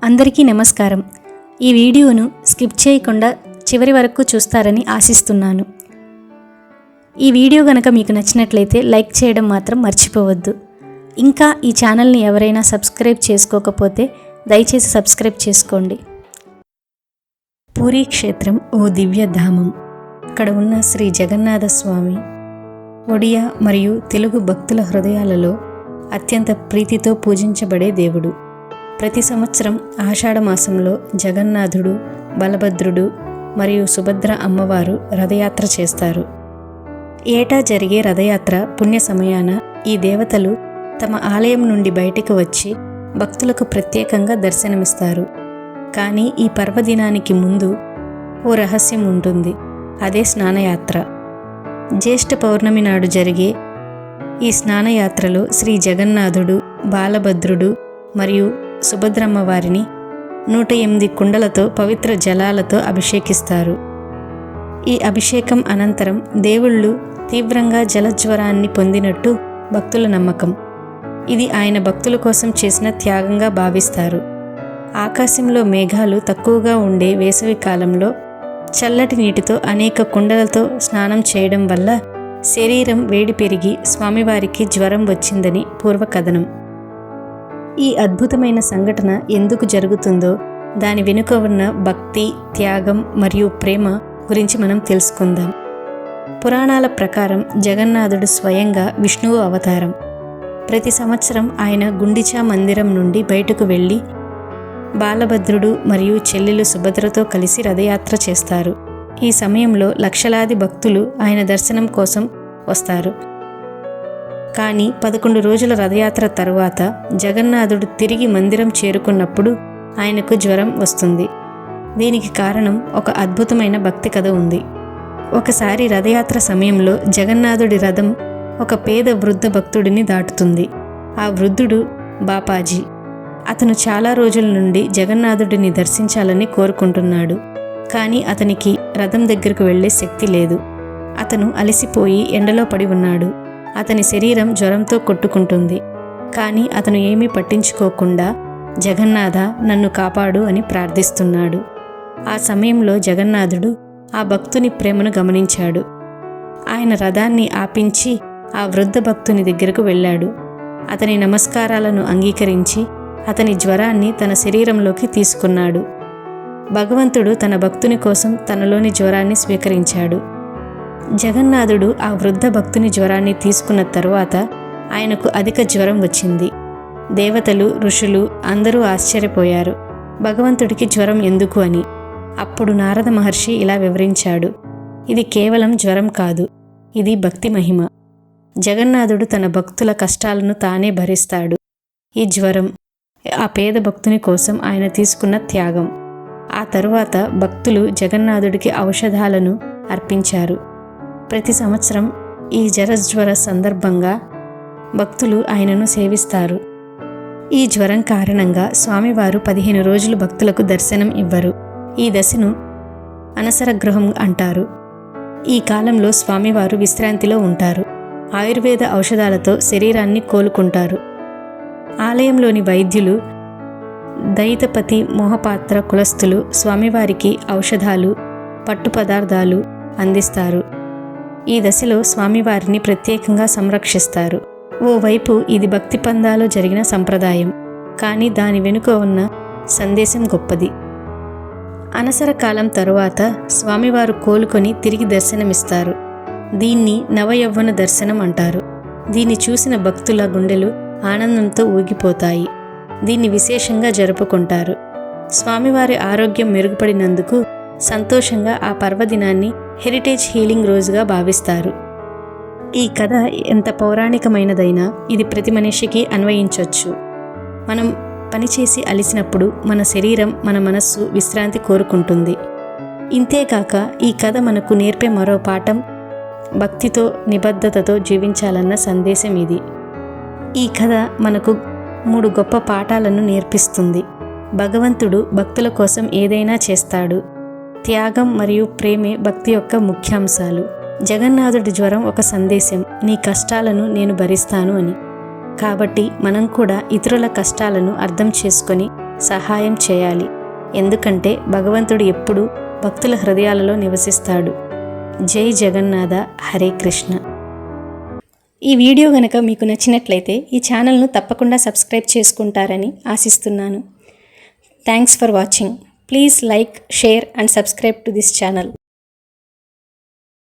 అందరికీ నమస్కారం. ఈ వీడియోను స్కిప్ చేయకుండా చివరి వరకు చూస్తారని ఆశిస్తున్నాను. ఈ వీడియో గనక మీకు నచ్చినట్లయితే లైక్ చేయడం మాత్రం మర్చిపోవద్దు. ఇంకా ఈ ఛానల్ని ఎవరైనా సబ్స్క్రైబ్ చేసుకోకపోతే దయచేసి సబ్స్క్రైబ్ చేసుకోండి. పూరీ క్షేత్రం ఓ దివ్యధామం. అక్కడ ఉన్న శ్రీ జగన్నాథ స్వామి ఒడియా మరియు తెలుగు భక్తుల హృదయాలలో అత్యంత ప్రీతితో పూజించబడే దేవుడు. ప్రతి సంవత్సరం ఆషాఢమాసంలో జగన్నాథుడు, బలభద్రుడు మరియు సుభద్ర అమ్మవారు రథయాత్ర చేస్తారు. ఏటా జరిగే రథయాత్ర పుణ్య సమయాన ఈ దేవతలు తమ ఆలయం నుండి బయటికి వచ్చి భక్తులకు ప్రత్యేకంగా దర్శనమిస్తారు. కానీ ఈ పర్వదినానికి ముందు ఓ రహస్యం ఉంటుంది. అదే స్నానయాత్ర. జ్యేష్ఠ పౌర్ణమి నాడు జరిగే ఈ స్నానయాత్రలో శ్రీ జగన్నాథుడు, బాలభద్రుడు మరియు సుభద్రమ్మ వారిని 108 కుండలతో పవిత్ర జలాలతో అభిషేకిస్తారు. ఈ అభిషేకం అనంతరం దేవుళ్ళు తీవ్రంగా జలజ్వరాన్ని పొందినట్టు భక్తుల నమ్మకం. ఇది ఆయన భక్తుల కోసం చేసిన త్యాగంగా భావిస్తారు. ఆకాశంలో మేఘాలు తక్కువగా ఉండే వేసవి కాలంలో చల్లటి నీటితో అనేక కుండలతో స్నానం చేయడం వల్ల శరీరం వేడి పెరిగి స్వామివారికి జ్వరం వచ్చిందని పూర్వకథనం. ఈ అద్భుతమైన సంఘటన ఎందుకు జరుగుతుందో, దాని వెనుక ఉన్న భక్తి, త్యాగం మరియు ప్రేమ గురించి మనం తెలుసుకుందాం. పురాణాల ప్రకారం జగన్నాథుడు స్వయంగా విష్ణువు అవతారం. ప్రతి సంవత్సరం ఆయన గుండిచా మందిరం నుండి బయటకు వెళ్ళి బాలభద్రుడు మరియు చెల్లెలు సుభద్రతో కలిసి రథయాత్ర చేస్తారు. ఈ సమయంలో లక్షలాది భక్తులు ఆయన దర్శనం కోసం వస్తారు. కానీ 11 రోజుల రథయాత్ర తరువాత జగన్నాథుడు తిరిగి మందిరం చేరుకున్నప్పుడు ఆయనకు జ్వరం వస్తుంది. దీనికి కారణం ఒక అద్భుతమైన భక్తి కథ ఉంది. ఒకసారి రథయాత్ర సమయంలో జగన్నాథుడి రథం ఒక పేద వృద్ధ భక్తుడిని దాటుతుంది. ఆ వృద్ధుడు బాపాజీ. అతను చాలా రోజుల నుండి జగన్నాథుడిని దర్శించాలని కోరుకుంటున్నాడు. కానీ అతనికి రథం దగ్గరకు వెళ్ళే శక్తి లేదు. అతను అలసిపోయి ఎండలో పడి ఉన్నాడు. అతని శరీరం జ్వరంతో కొట్టుకుంటుంది. కానీ అతను ఏమీ పట్టించుకోకుండా జగన్నాథ, నన్ను కాపాడు అని ప్రార్థిస్తున్నాడు. ఆ సమయంలో జగన్నాథుడు ఆ భక్తుని ప్రేమను గమనించాడు. ఆయన రథాన్ని ఆపించి ఆ వృద్ధ భక్తుని దగ్గరకు వెళ్ళాడు. అతని నమస్కారాలను అంగీకరించి అతని జ్వరాన్ని తన శరీరంలోకి తీసుకున్నాడు. భగవంతుడు తన భక్తుని కోసం తనలోని జ్వరాన్ని స్వీకరించాడు. జగన్నాథుడు ఆ వృద్ధ భక్తుని జ్వరాన్ని తీసుకున్న తరువాత ఆయనకు అధిక జ్వరం వచ్చింది. దేవతలు, ఋషులు అందరూ ఆశ్చర్యపోయారు, భగవంతుడికి జ్వరం ఎందుకు అని. అప్పుడు నారద మహర్షి ఇలా వివరించాడు, ఇది కేవలం జ్వరం కాదు, ఇది భక్తి మహిమ. జగన్నాథుడు తన భక్తుల కష్టాలను తానే భరిస్తాడు. ఈ జ్వరం ఆ పేద భక్తుని కోసం ఆయన తీసుకున్న త్యాగం. ఆ తరువాత భక్తులు జగన్నాథుడికి ఔషధాలను అర్పించారు. ప్రతి సంవత్సరం ఈ జలజ్వర సందర్భంగా భక్తులు ఆయనను సేవిస్తారు. ఈ జ్వరం కారణంగా స్వామివారు 15 రోజులు భక్తులకు దర్శనం ఇవ్వరు. ఈ దశను అనసర గృహం అంటారు. ఈ కాలంలో స్వామివారు విశ్రాంతిలో ఉంటారు. ఆయుర్వేద ఔషధాలతో శరీరాన్ని కోలుకుంటారు. ఆలయంలోని వైద్యులు, దైతపతి మోహపాత్ర కులస్తులు స్వామివారికి ఔషధాలు, పట్టు పదార్థాలు అందిస్తారు. ఈ దశలో స్వామివారిని ప్రత్యేకంగా సంరక్షిస్తారు. ఓవైపు ఇది భక్తి పందాలో జరిగిన సంప్రదాయం, కానీ దాని వెనుక ఉన్న సందేశం గొప్పది. అనసర కాలం తరువాత స్వామివారు కోలుకొని తిరిగి దర్శనమిస్తారు. దీన్ని నవయవ్వన దర్శనం అంటారు. దీన్ని చూసిన భక్తుల గుండెలు ఆనందంతో ఊగిపోతాయి. దీన్ని విశేషంగా జరుపుకుంటారు. స్వామివారి ఆరోగ్యం మెరుగుపడినందుకు సంతోషంగా ఆ పర్వదినాన్ని హెరిటేజ్ హీలింగ్ రోజుగా భావిస్తారు. ఈ కథ ఎంత పౌరాణికమైనదైనా ఇది ప్రతి మనిషికి అన్వయించవచ్చు. మనం పనిచేసి అలిసినప్పుడు మన శరీరం, మన మనస్సు విశ్రాంతి కోరుకుంటుంది. ఇంతేకాక ఈ కథ మనకు నేర్పే మరో పాఠం భక్తితో, నిబద్ధతతో జీవించాలన్న సందేశం ఇది. ఈ కథ మనకు 3 గొప్ప పాఠాలను నేర్పిస్తుంది. భగవంతుడు భక్తుల కోసం ఏదైనా చేస్తాడు. త్యాగం మరియు ప్రేమే భక్తి యొక్క ముఖ్యాంశాలు. జగన్నాథుడి జ్వరం ఒక సందేశం, నీ కష్టాలను నేను భరిస్తాను అని. కాబట్టి మనం కూడా ఇతరుల కష్టాలను అర్థం చేసుకొని సహాయం చేయాలి. ఎందుకంటే భగవంతుడు ఎప్పుడూ భక్తుల హృదయాలలో నివసిస్తాడు. జై జగన్నాథ. హరే కృష్ణ. ఈ వీడియో గనక మీకు నచ్చినట్లయితే ఈ ఛానల్ను తప్పకుండా సబ్స్క్రైబ్ చేసుకుంటారని ఆశిస్తున్నాను. Thanks for watching. Please like, share and subscribe to this channel.